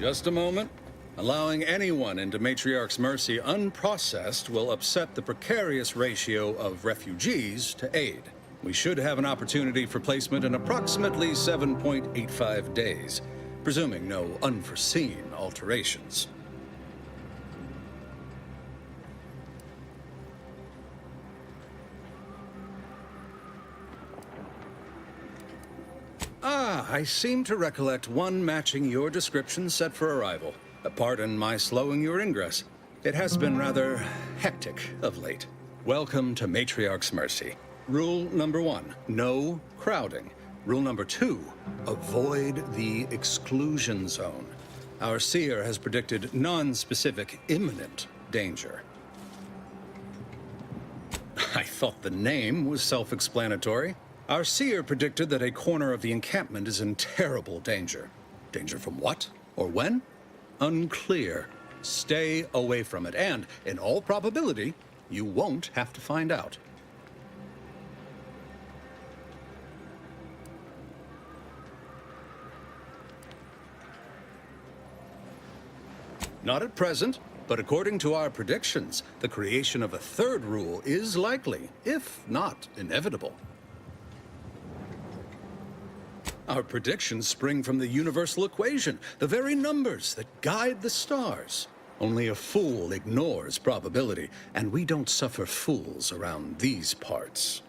Just a moment. Allowing anyone into Matriarch's mercy unprocessed will upset the precarious ratio of refugees to aid. We should have an opportunity for placement in approximately 7.85 days, presuming no unforeseen alterations. I seem to recollect one matching your description set for arrival. Pardon my slowing your ingress. It has been rather hectic of late. Welcome to Matriarch's Mercy. Rule number 1, no crowding. Rule number 2, avoid the exclusion zone. Our seer has predicted non-specific imminent danger. I thought the name was self-explanatory. Our seer predicted that a corner of the encampment is in terrible danger. Danger from what? Or when? Unclear. Stay away from it, and, in all probability, you won't have to find out. Not at present, but according to our predictions, the creation of a third rule is likely, if not inevitable. Our predictions spring from the universal equation, the very numbers that guide the stars. Only a fool ignores probability, and we don't suffer fools around these parts.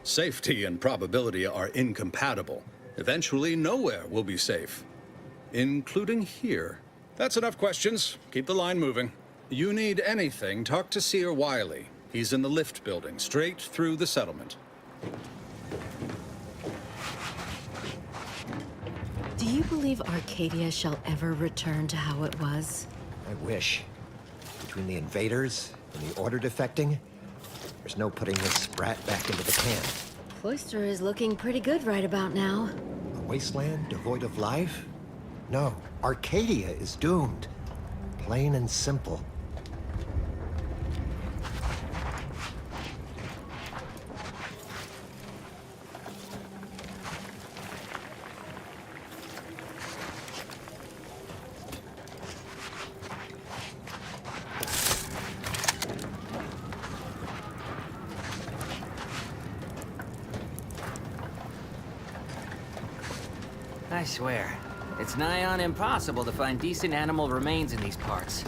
Safety and probability are incompatible. Eventually, nowhere will be safe, including here. That's enough questions. Keep the line moving. You need anything, talk to Seer Wiley. He's in the lift building, straight through the settlement. Do you believe Arcadia shall ever return to how it was? I wish. Between the invaders and the order defecting, there's no putting this sprat back into the can. Cloister is looking pretty good right about now. A wasteland devoid of life? No, Arcadia is doomed. Plain and simple. I swear, it's nigh on impossible to find decent animal remains in these parts.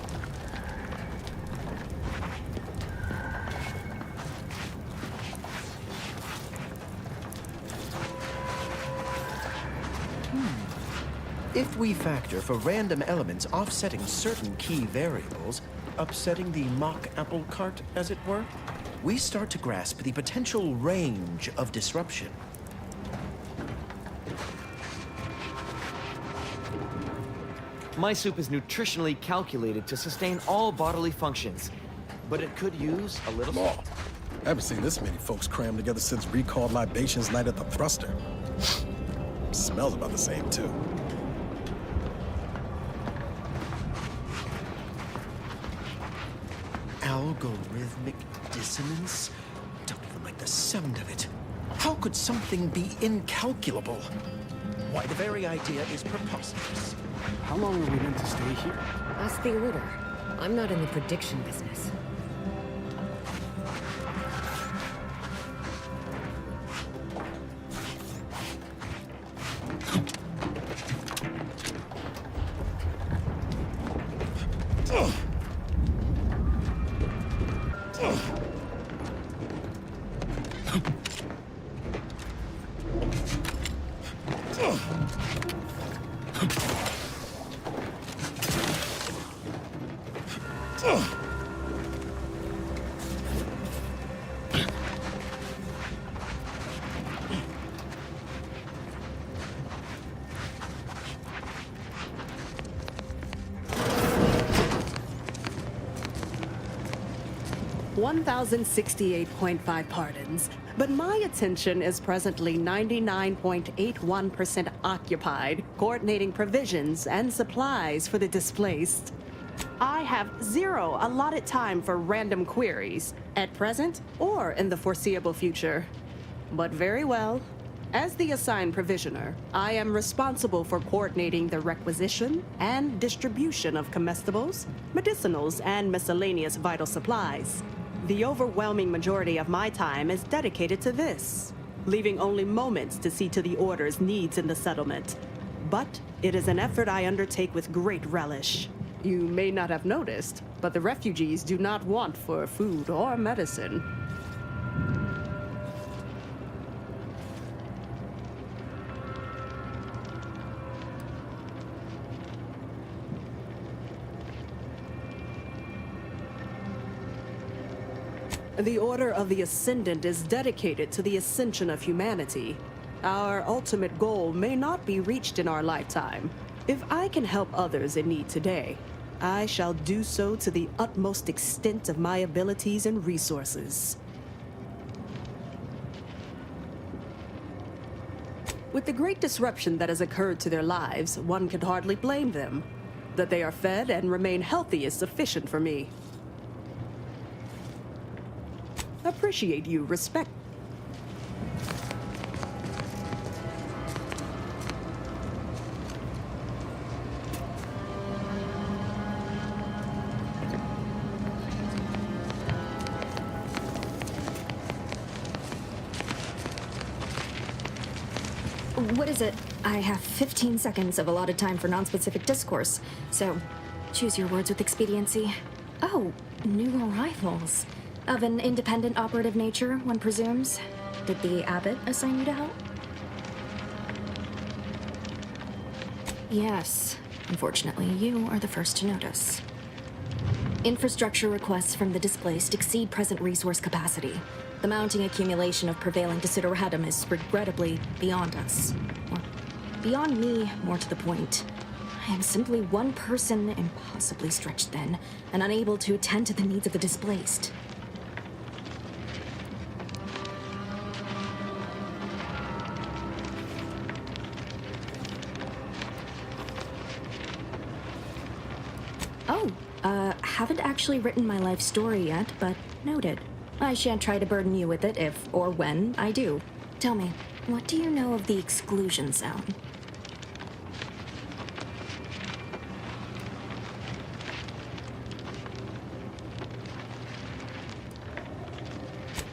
If we factor for random elements offsetting certain key variables, upsetting the mock apple cart, as it were, we start to grasp the potential range of disruption. My soup is nutritionally calculated to sustain all bodily functions, but it could use a little salt. I haven't seen this many folks crammed together since recalled libations night at the thruster. Smells about the same, too. Algorithmic dissonance? Don't even like the sound of it. How could something be incalculable? Why, the very idea is preposterous. How long are we meant to stay here? That's the order. I'm not in the prediction business. $1,068.5 pardons, but my attention is presently 99.81% occupied, coordinating provisions and supplies for the displaced. I have zero allotted time for random queries, at present or in the foreseeable future. But very well, As the assigned provisioner, I am responsible for coordinating the requisition and distribution of comestibles, medicinals, and miscellaneous vital supplies. The overwhelming majority of my time is dedicated to this, leaving only moments to see to the Order's needs in the settlement. But it is an effort I undertake with great relish. You may not have noticed, but the refugees do not want for food or medicine. The Order of the Ascendant is dedicated to the ascension of humanity. Our ultimate goal may not be reached in our lifetime. If I can help others in need today, I shall do so to the utmost extent of my abilities and resources. With the great disruption that has occurred to their lives, one can hardly blame them. That they are fed and remain healthy is sufficient for me. Appreciate you, respect. What is it? I have 15 seconds of allotted time for non-specific discourse, so choose your words with expediency. Oh, new arrivals. Of an independent operative nature, one presumes. Did the abbot assign you to help? Yes. Unfortunately, you are the first to notice. Infrastructure requests from the displaced exceed present resource capacity. The mounting accumulation of prevailing desideratum is regrettably beyond us. Or beyond me, more to the point. I am simply one person, impossibly stretched thin, and unable to attend to the needs of the displaced. Haven't actually written my life story yet, but noted. I shan't try to burden you with it if or when I do. Tell me, what do you know of the exclusion zone?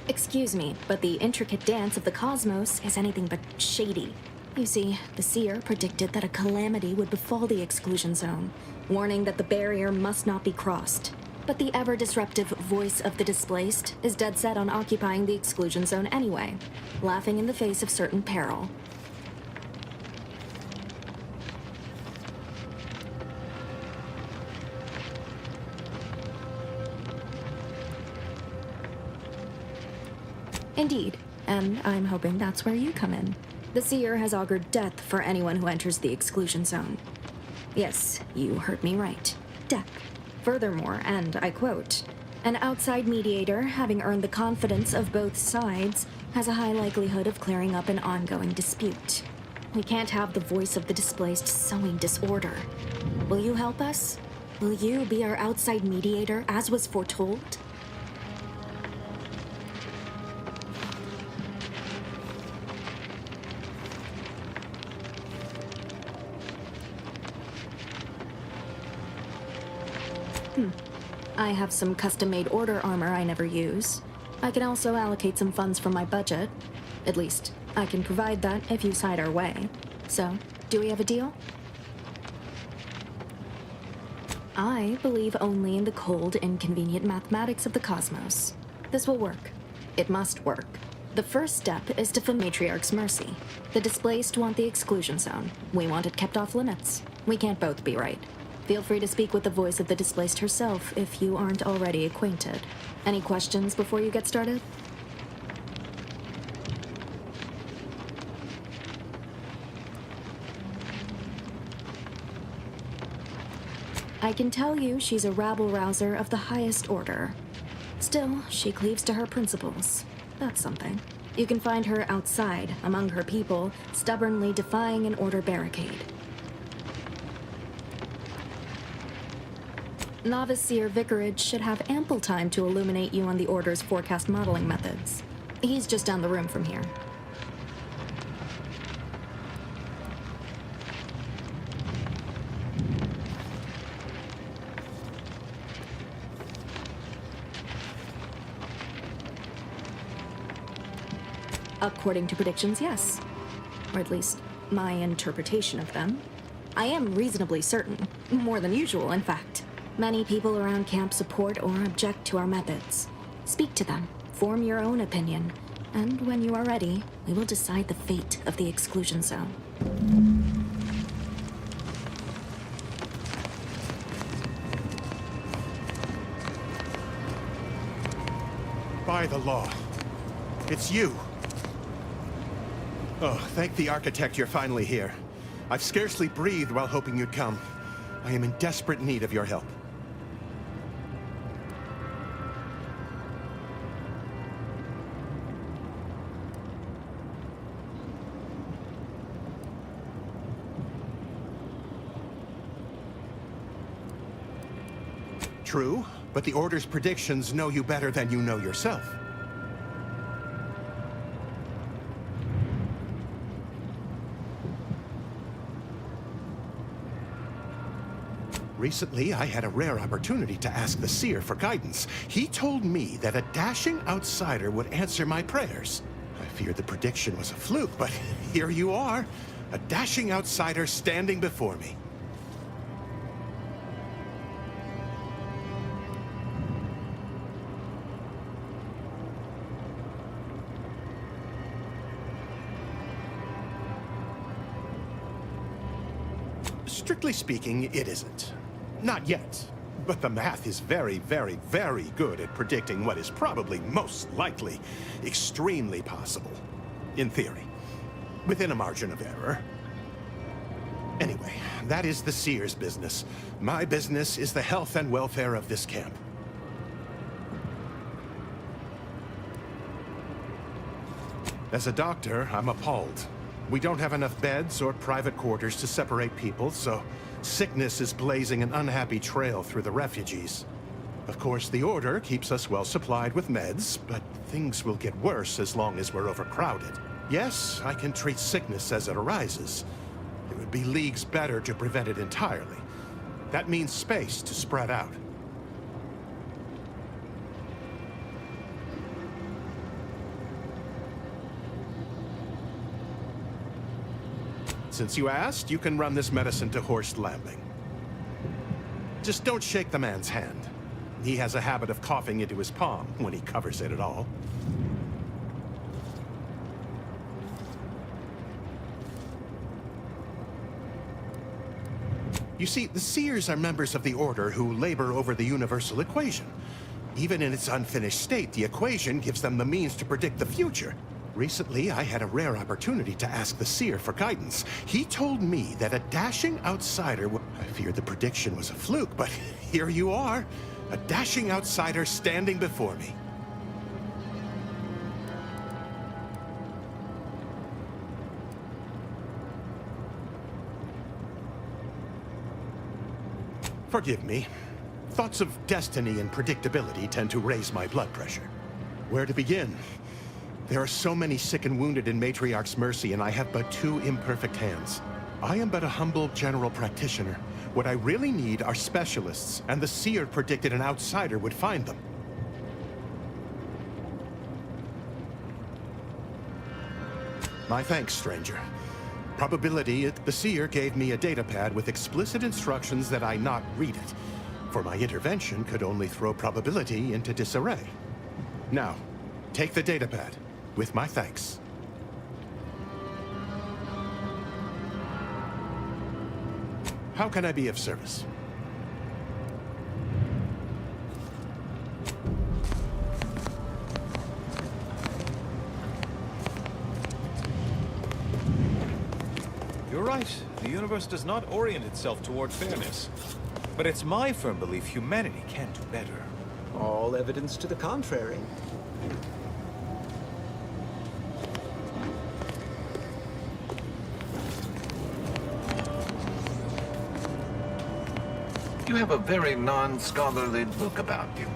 Excuse me, but the intricate dance of the cosmos is anything but shady. You see, the seer predicted that a calamity would befall the exclusion zone, warning that the barrier must not be crossed. But the ever-disruptive voice of the displaced is dead set on occupying the exclusion zone anyway, laughing in the face of certain peril. Indeed, and I'm hoping that's where you come in. The seer has augured death for anyone who enters the exclusion zone. Yes, you heard me right. Death. Furthermore, and I quote, "An outside mediator, having earned the confidence of both sides, has a high likelihood of clearing up an ongoing dispute. We can't have the voice of the displaced sowing disorder. Will you help us? Will you be our outside mediator, as was foretold?" I have some custom-made order armor I never use. I can also allocate some funds from my budget. At least, I can provide that if you side our way. So, do we have a deal? I believe only in the cold, inconvenient mathematics of the cosmos. This will work. It must work. The first step is to Matriarch's mercy. The displaced want the exclusion zone. We want it kept off limits. We can't both be right. Feel free to speak with the voice of the displaced herself if you aren't already acquainted. Any questions before you get started? I can tell you she's a rabble-rouser of the highest order. Still, she cleaves to her principles. That's something. You can find her outside, among her people, stubbornly defying an order barricade. Novice Seer Vicarage should have ample time to illuminate you on the Order's forecast modeling methods. He's just down the room from here. According to predictions, yes. Or at least, my interpretation of them. I am reasonably certain. More than usual, in fact. Many people around camp support or object to our methods. Speak to them, form your own opinion, and when you are ready, we will decide the fate of the exclusion zone. By the law. It's you. Oh, thank the architect you're finally here. I've scarcely breathed while hoping you'd come. I am in desperate need of your help. True, but the Order's predictions know you better than you know yourself. Recently, I had a rare opportunity to ask the Seer for guidance. He told me that a dashing outsider would answer my prayers. I feared the prediction was a fluke, but here you are, a dashing outsider standing before me. Strictly speaking, it isn't. Not yet. But the math is very, very, very good at predicting what is probably most likely extremely possible. In theory. Within a margin of error. Anyway, that is the Seer's business. My business is the health and welfare of this camp. As a doctor, I'm appalled. We don't have enough beds or private quarters to separate people, so sickness is blazing an unhappy trail through the refugees. Of course, the Order keeps us well supplied with meds, but things will get worse as long as we're overcrowded. Yes, I can treat sickness as it arises. It would be leagues better to prevent it entirely. That means space to spread out. Since you asked, you can run this medicine to Horst Lambing. Just don't shake the man's hand. He has a habit of coughing into his palm when he covers it at all. You see, the Seers are members of the Order who labor over the universal equation. Even in its unfinished state, the equation gives them the means to predict the future. Recently, I had a rare opportunity to ask the Seer for guidance. He told me that a dashing outsider would... I feared the prediction was a fluke, but here you are. A dashing outsider standing before me. Forgive me. Thoughts of destiny and predictability tend to raise my blood pressure. Where to begin? There are so many sick and wounded in Matriarch's mercy, and I have but 2 imperfect hands. I am but a humble general practitioner. What I really need are specialists, and the Seer predicted an outsider would find them. My thanks, stranger. Probability, the Seer gave me a datapad with explicit instructions that I not read it, for my intervention could only throw probability into disarray. Now, take the datapad. With my thanks. How can I be of service? You're right. The universe does not orient itself toward fairness. But it's my firm belief humanity can do better. All evidence to the contrary. You have a very non-scholarly look about you.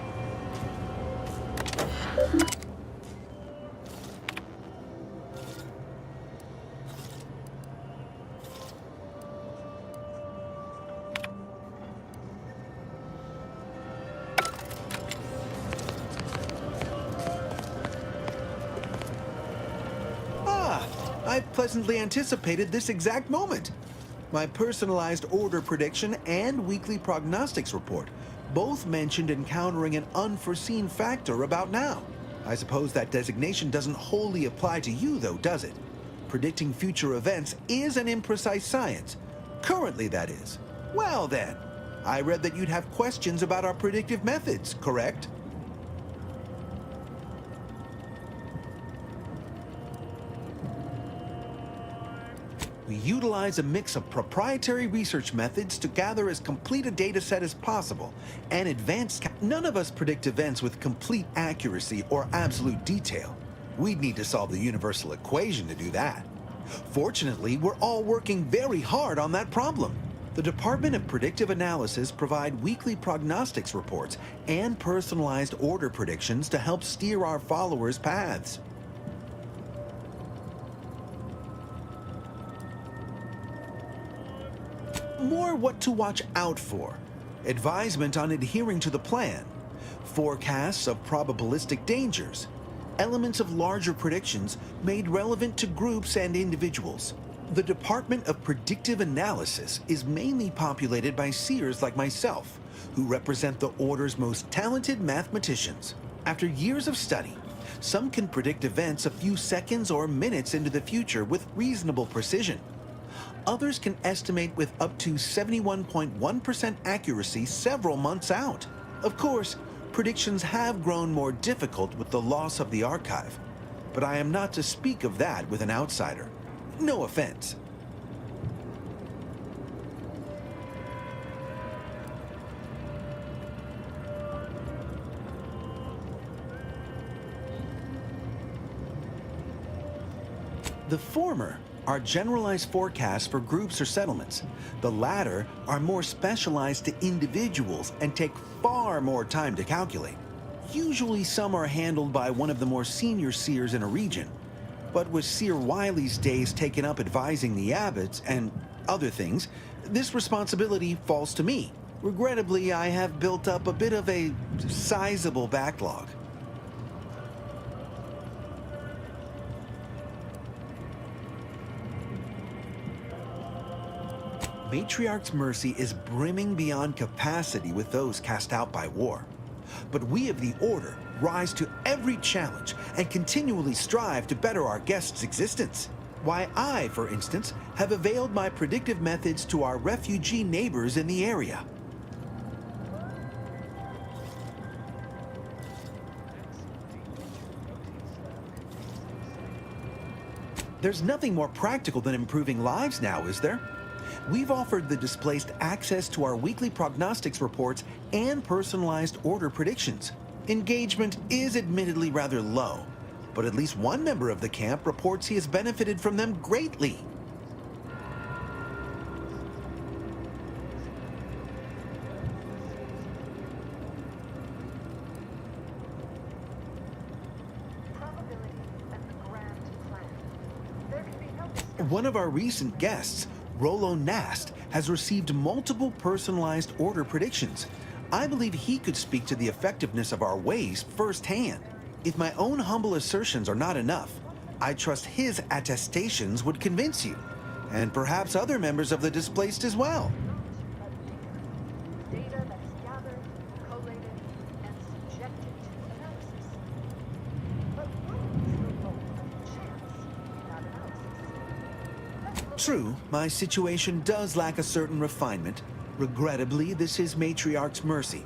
I pleasantly anticipated this exact moment. My personalized order prediction and weekly prognostics report both mentioned encountering an unforeseen factor about now. I suppose that designation doesn't wholly apply to you, though, does it? Predicting future events is an imprecise science. Currently, that is. Well then, I read that you'd have questions about our predictive methods, correct? We utilize a mix of proprietary research methods to gather as complete a data set as possible, and none of us predict events with complete accuracy or absolute detail. We'd need to solve the universal equation to do that. Fortunately, we're all working very hard on that problem. The Department of Predictive Analysis provide weekly prognostics reports and personalized order predictions to help steer our followers' paths. More what to watch out for, advisement on adhering to the plan, forecasts of probabilistic dangers, elements of larger predictions made relevant to groups and individuals. The Department of Predictive Analysis is mainly populated by seers like myself, who represent the Order's most talented mathematicians. After years of study, some can predict events a few seconds or minutes into the future with reasonable precision. Others can estimate with up to 71.1% accuracy several months out. Of course, predictions have grown more difficult with the loss of the archive, but I am not to speak of that with an outsider. No offense. The former are generalized forecasts for groups or settlements. The latter are more specialized to individuals and take far more time to calculate. Usually some are handled by one of the more senior seers in a region, but with Seer Wiley's days taken up advising the abbots and other things, this responsibility falls to me. Regrettably, I have built up a bit of a sizable backlog. Matriarch's mercy is brimming beyond capacity with those cast out by war. But we of the Order rise to every challenge and continually strive to better our guests' existence. Why, I, for instance, have availed my predictive methods to our refugee neighbors in the area. There's nothing more practical than improving lives now, is there? We've offered the displaced access to our weekly prognostics reports and personalized order predictions. Engagement is admittedly rather low, but at least one member of the camp reports he has benefited from them greatly. One of our recent guests, Rollo Nast, has received multiple personalized order predictions. I believe he could speak to the effectiveness of our ways firsthand. If my own humble assertions are not enough, I trust his attestations would convince you, and perhaps other members of the displaced as well. Data that is gathered, collated, and subjected to analysis. But what is the role of chance in that analysis? True, my situation does lack a certain refinement. Regrettably, this is Matriarch's mercy.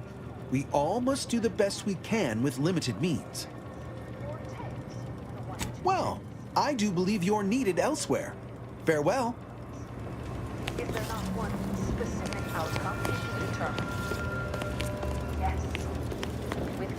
We all must do the best we can with limited means. Well, I do believe you're needed elsewhere. Farewell. Is there not one specific outcome to determine? Yes. With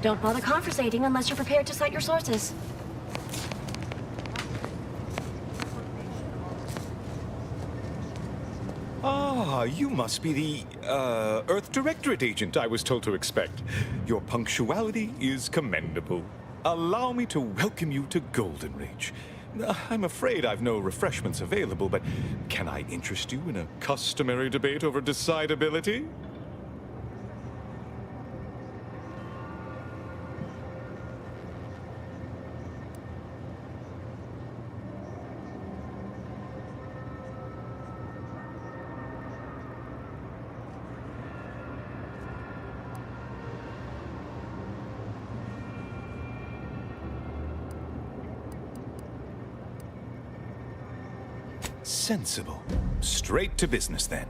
Don't bother conversating unless you're prepared to cite your sources. Ah, you must be the, Earth Directorate agent I was told to expect. Your punctuality is commendable. Allow me to welcome you to Golden Reach. I'm afraid I've no refreshments available, but can I interest you in a customary debate over decidability? Sensible. Straight to business, then.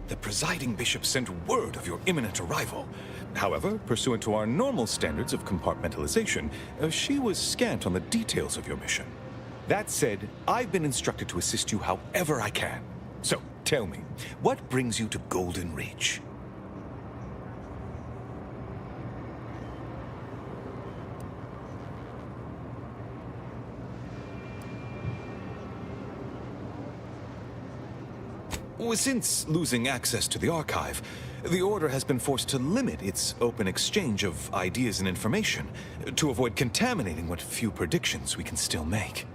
The presiding bishop sent word of your imminent arrival. However, pursuant to our normal standards of compartmentalization, she was scant on the details of your mission. That said, I've been instructed to assist you however I can. So, tell me, what brings you to Golden Reach? Since losing access to the archive, the Order has been forced to limit its open exchange of ideas and information to avoid contaminating what few predictions we can still make.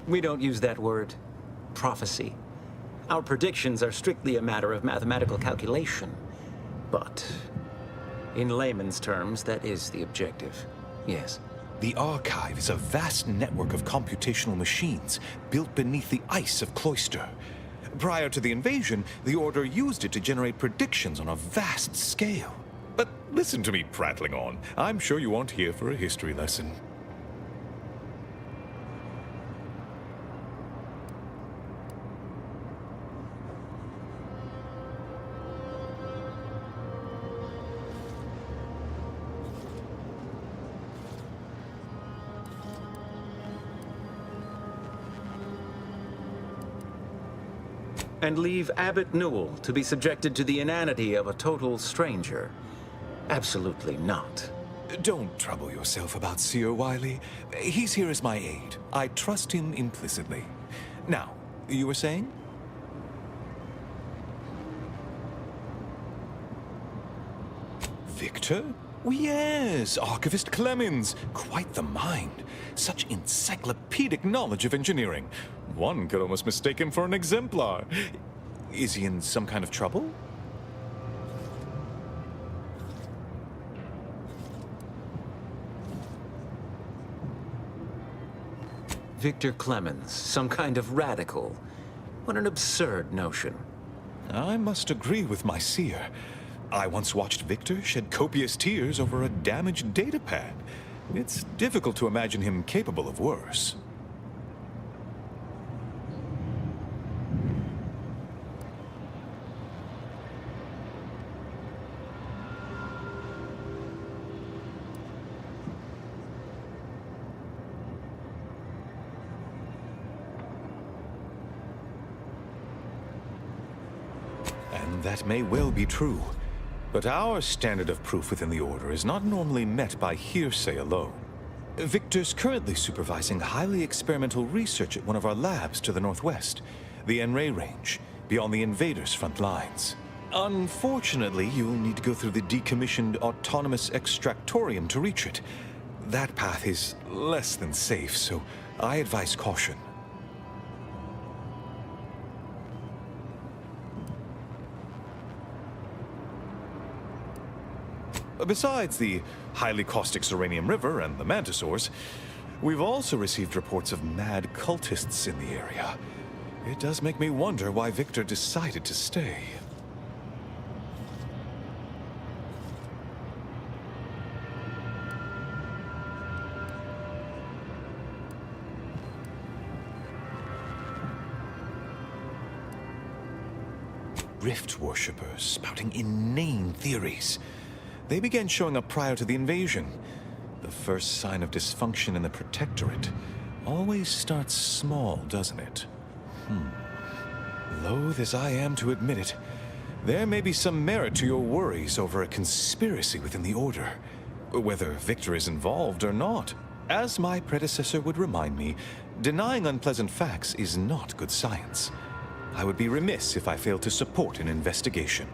We don't use that word, prophecy. Our predictions are strictly a matter of mathematical calculation. But, in layman's terms, that is the objective. Yes. The archive is a vast network of computational machines built beneath the ice of Cloister. Prior to the invasion, the Order used it to generate predictions on a vast scale. But listen to me prattling on. I'm sure you aren't here for a history lesson. And leave Abbot Newell to be subjected to the inanity of a total stranger? Absolutely not. Don't trouble yourself about Seer Wiley. He's here as my aide. I trust him implicitly. Now, you were saying? Victor? Yes, Archivist Clemens. Quite the mind. Such encyclopedic knowledge of engineering. One could almost mistake him for an exemplar. Is he in some kind of trouble? Victor Clemens, some kind of radical. What an absurd notion. I must agree with my seer. I once watched Victor shed copious tears over a damaged datapad. It's difficult to imagine him capable of worse. And that may well be true. But our standard of proof within the Order is not normally met by hearsay alone. Victor's currently supervising highly experimental research at one of our labs to the northwest, the Enray Range, beyond the invaders' front lines. Unfortunately, you'll need to go through the decommissioned autonomous extractorium to reach it. That path is less than safe, so I advise caution. Besides the highly caustic Serenium River and the Mantisaurs, we've also received reports of mad cultists in the area. It does make me wonder why Victor decided to stay. Rift worshippers spouting inane theories. They began showing up prior to the invasion. The first sign of dysfunction in the Protectorate always starts small, doesn't it? Loath as I am to admit it, there may be some merit to your worries over a conspiracy within the Order, whether Victor is involved or not. As my predecessor would remind me, denying unpleasant facts is not good science. I would be remiss if I failed to support an investigation.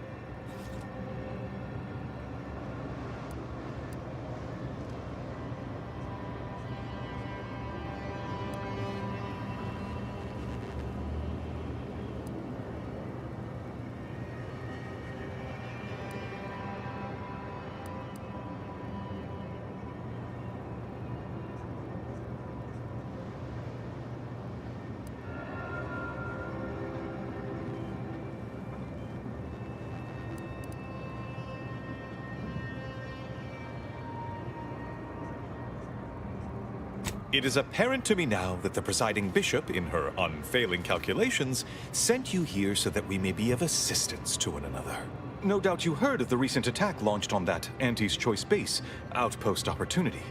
It is apparent to me now that the presiding bishop, in her unfailing calculations, sent you here so that we may be of assistance to one another. No doubt you heard of the recent attack launched on that Anti's Choice base, Outpost Opportunity.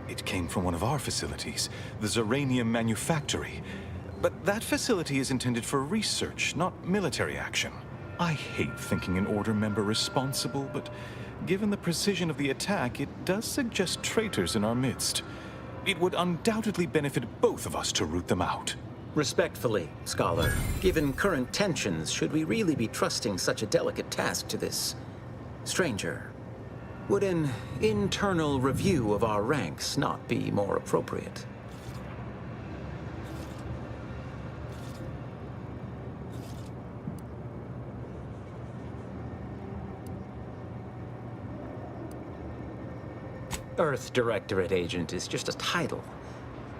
It came from one of our facilities, the Zeranium Manufactory. But that facility is intended for research, not military action. I hate thinking an Order member responsible, but given the precision of the attack, it does suggest traitors in our midst. It would undoubtedly benefit both of us to root them out. Respectfully, Scholar, given current tensions, should we really be trusting such a delicate task to this stranger? Would an internal review of our ranks not be more appropriate? Earth Directorate Agent is just a title.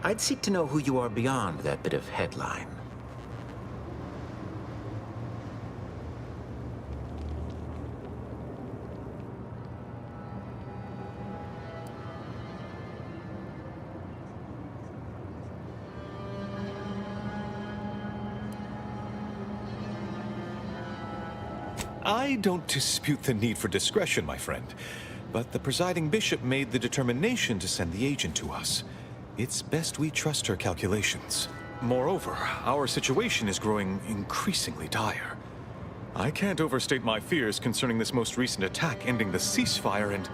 I'd seek to know who you are beyond that bit of headline. I don't dispute the need for discretion, my friend. But the presiding bishop made the determination to send the agent to us. It's best we trust her calculations. Moreover, our situation is growing increasingly dire. I can't overstate my fears concerning this most recent attack ending the ceasefire and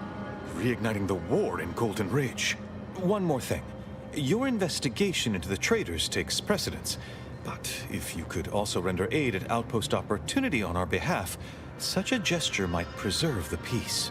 reigniting the war in Golden Ridge. One more thing. Your investigation into the traitors takes precedence. But if you could also render aid at Outpost Opportunity on our behalf, such a gesture might preserve the peace.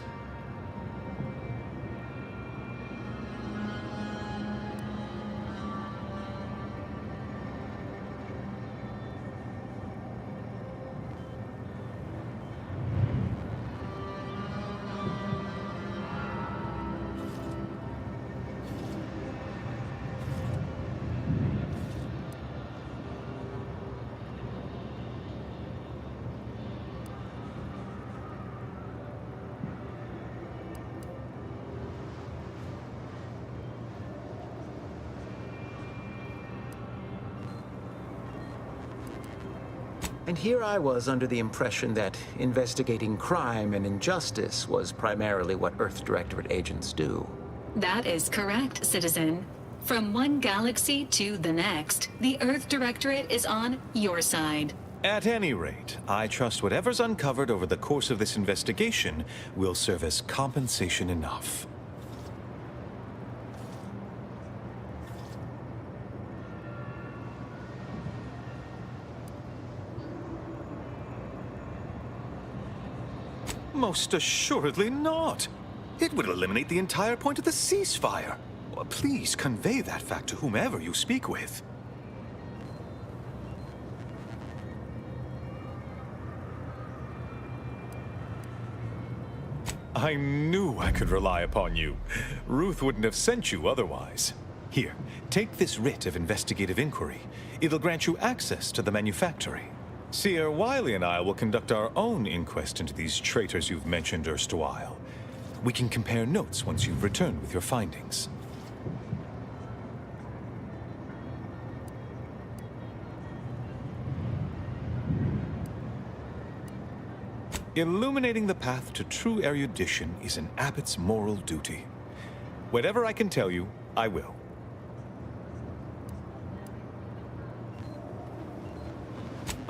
And here I was under the impression that investigating crime and injustice was primarily what Earth Directorate agents do. That is correct, citizen. From one galaxy to the next, the Earth Directorate is on your side. At any rate, I trust whatever's uncovered over the course of this investigation will serve as compensation enough. Most assuredly not. It would eliminate the entire point of the ceasefire. Please convey that fact to whomever you speak with. I knew I could rely upon you. Ruth wouldn't have sent you otherwise. Here, take this writ of investigative inquiry. It'll grant you access to the manufactory. Seer Wiley and I will conduct our own inquest into these traitors you've mentioned erstwhile. We can compare notes once you've returned with your findings. Illuminating the path to true erudition is an abbot's moral duty. Whatever I can tell you, I will.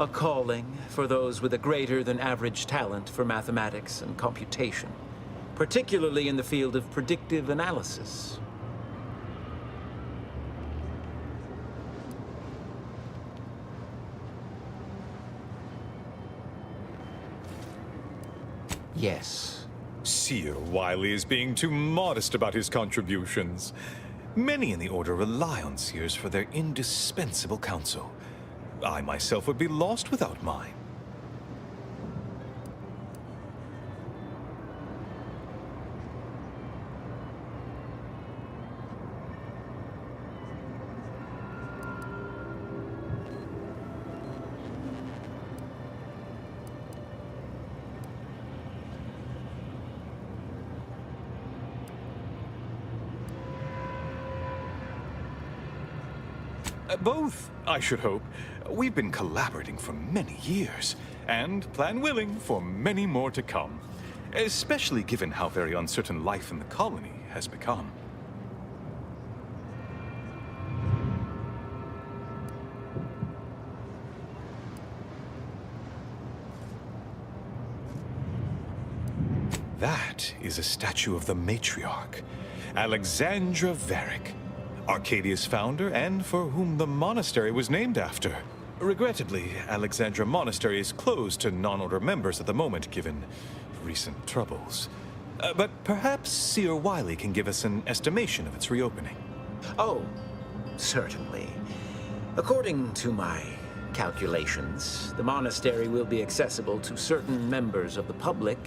A calling for those with a greater than average talent for mathematics and computation, particularly in the field of predictive analysis. Yes. Seer Wiley is being too modest about his contributions. Many in the Order rely on Seers for their indispensable counsel. I myself would be lost without mine. Both, I should hope. We've been collaborating for many years, and, plan willing, for many more to come. Especially given how very uncertain life in the colony has become. That is a statue of the matriarch, Alexandra Varick, Arcadia's founder, and for whom the monastery was named after. Regrettably, Alexandra Monastery is closed to non-order members at the moment, given recent troubles. But perhaps Seer Wiley can give us an estimation of its reopening. Oh, certainly. According to my calculations, the monastery will be accessible to certain members of the public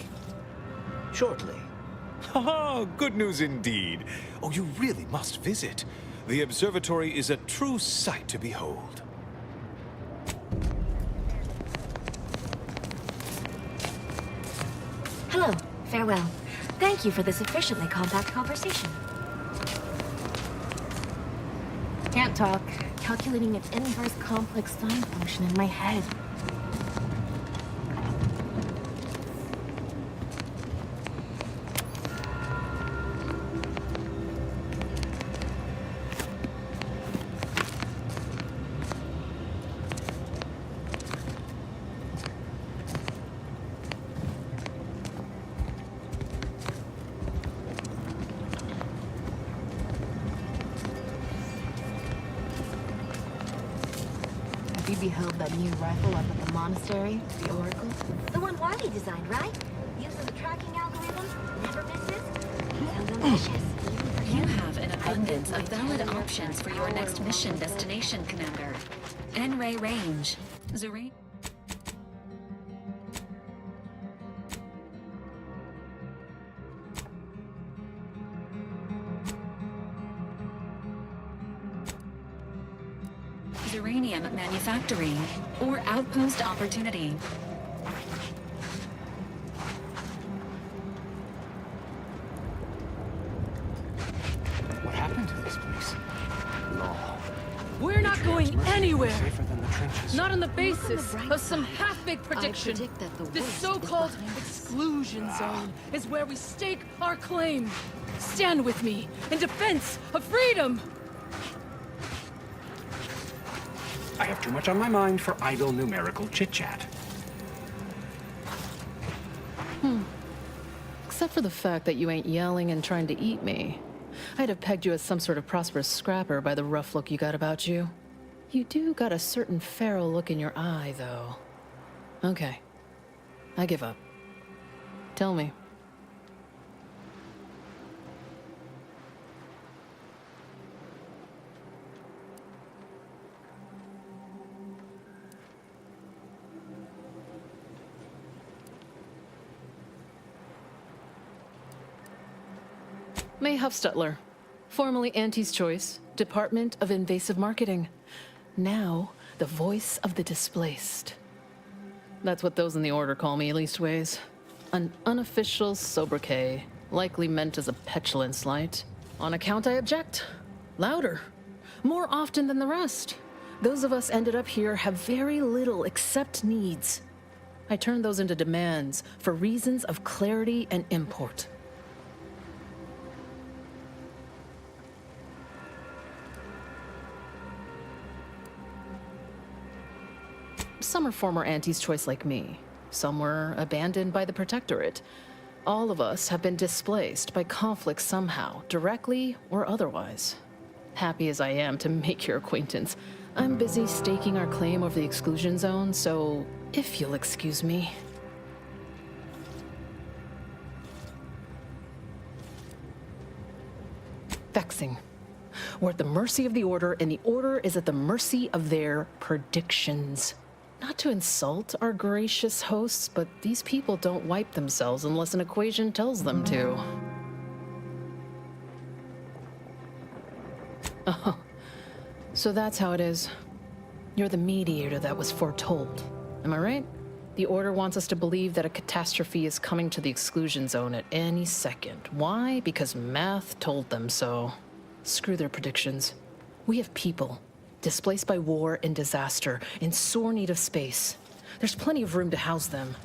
shortly. Haha, good news indeed. Oh, you really must visit. The observatory is a true sight to behold. Hello, farewell. Thank you for this efficiently compact conversation. Can't talk. Calculating its inverse complex sine function in my head. You beheld that new rifle up at the monastery, the Oracle? The one Wiley designed, right? Uses a tracking algorithm, never misses. Sounds ambitious. You have an abundance of valid options for your next mission destination, Commander. N-ray range. Zuri. Uranium manufacturing or outpost opportunity. What happened to this place? Law. We're not going anywhere. Safer than the trenches. Not on the basis of some half-baked prediction. This so-called exclusion zone is where we stake our claim. Stand with me in defense of freedom. I have too much on my mind for idle numerical chit-chat. Except for the fact that you ain't yelling and trying to eat me. I'd have pegged you as some sort of prosperous scrapper by the rough look you got about you. You do got a certain feral look in your eye, though. Okay. I give up. Tell me. May Huffstutler, formerly Auntie's Choice, Department of Invasive Marketing. Now, the voice of the displaced. That's what those in the Order call me, leastways. An unofficial sobriquet, likely meant as a petulant slight. On account I object. Louder. More often than the rest. Those of us ended up here have very little except needs. I turn those into demands for reasons of clarity and import. Some are former Auntie's choice like me. Some were abandoned by the Protectorate. All of us have been displaced by conflict somehow, directly or otherwise. Happy as I am to make your acquaintance, I'm busy staking our claim over the exclusion zone, so if you'll excuse me. Vexing. We're at the mercy of the Order, and the Order is at the mercy of their predictions. Not to insult our gracious hosts, but these people don't wipe themselves unless an equation tells them to. Oh, so that's how it is. You're the mediator that was foretold. Am I right? The Order wants us to believe that a catastrophe is coming to the exclusion zone at any second. Why? Because math told them so. Screw their predictions. We have people displaced by war and disaster, in sore need of space. There's plenty of room to house them.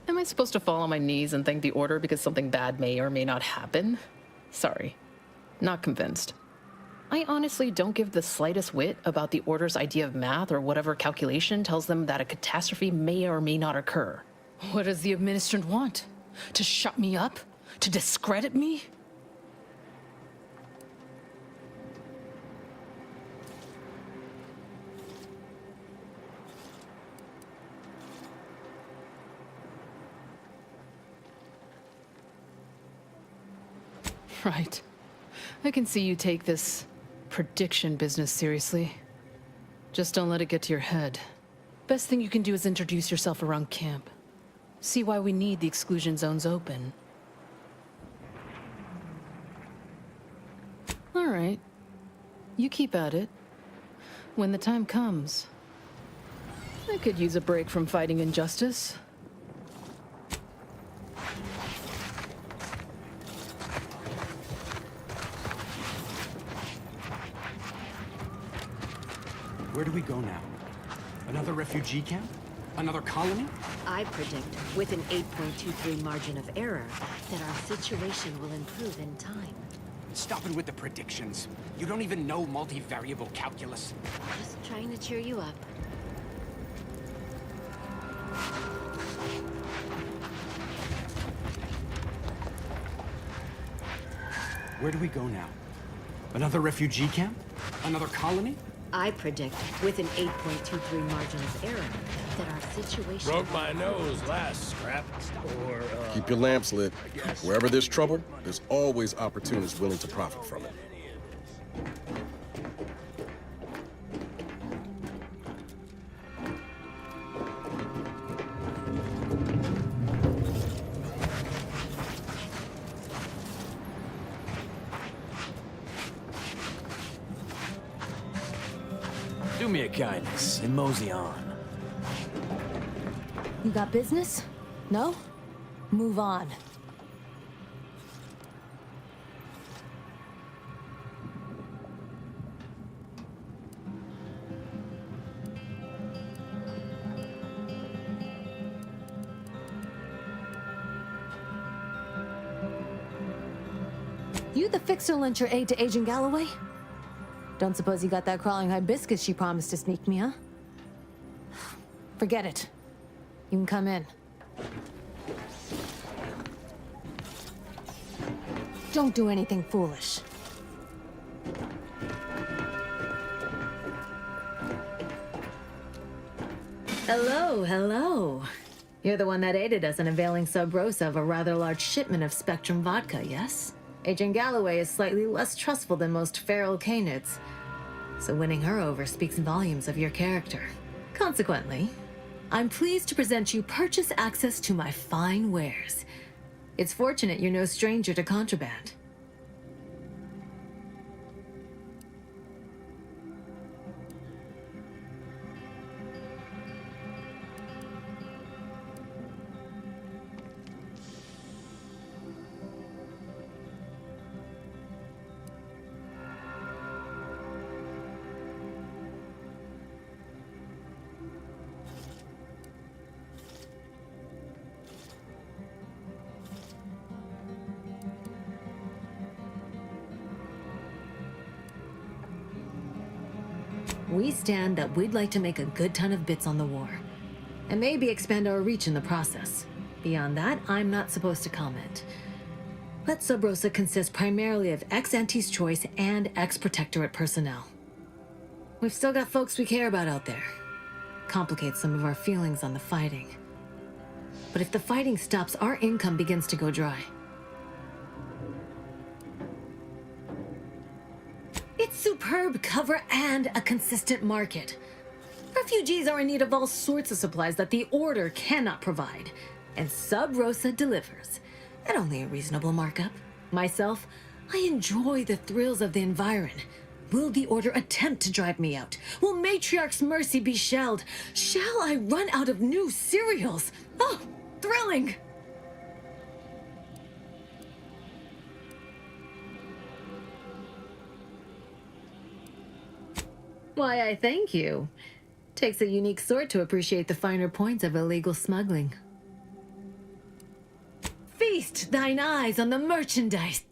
Am I supposed to fall on my knees and thank the Order because something bad may or may not happen? Sorry, not convinced. I honestly don't give the slightest whit about the Order's idea of math or whatever calculation tells them that a catastrophe may or may not occur. What does the administrant want? To shut me up? To discredit me? Right. I can see you take this prediction business seriously. Just don't let it get to your head. Best thing you can do is introduce yourself around camp. See why we need the exclusion zones open. All right. You keep at it. When the time comes, I could use a break from fighting injustice. Where do we go now? Another refugee camp? Another colony? I predict, with an 8.23 margin of error, that our situation will improve in time. Stop it with the predictions. You don't even know multivariable calculus. Just trying to cheer you up. Where do we go now? Another refugee camp? Another colony? I predict, with an 8.23 margin of error, that our situation... Broke my nose last scrap. Or, Keep your lamps lit. Wherever there's trouble, there's always opportunists willing to profit from it. do me a kindness and mosey on. You got business? No? Move on. You the fixer lent your aid to Agent Galloway? Don't suppose you got that crawling hibiscus she promised to sneak me, huh? Forget it. You can come in. Don't do anything foolish. Hello, hello. You're the one that aided us in availing Sub Rosa of a rather large shipment of Spectrum vodka, yes? Agent Galloway is slightly less trustful than most feral canids, so winning her over speaks volumes of your character. Consequently, I'm pleased to present you purchase access to my fine wares. It's fortunate you're no stranger to contraband. We stand that we'd like to make a good ton of bits on the war, and maybe expand our reach in the process. Beyond that, I'm not supposed to comment. But Sub Rosa consists primarily of ex-Anti's Choice and ex-Protectorate personnel. We've still got folks we care about out there. Complicates some of our feelings on the fighting. But if the fighting stops, our income begins to go dry. It's superb cover and a consistent market. Refugees are in need of all sorts of supplies that the Order cannot provide, and Sub Rosa delivers, at only a reasonable markup. Myself, I enjoy the thrills of the environ. Will the Order attempt to drive me out? Will Matriarch's mercy be shelled? Shall I run out of new cereals? Oh, thrilling! Why, I thank you. Takes a unique sort to appreciate the finer points of illegal smuggling. Feast thine eyes on the merchandise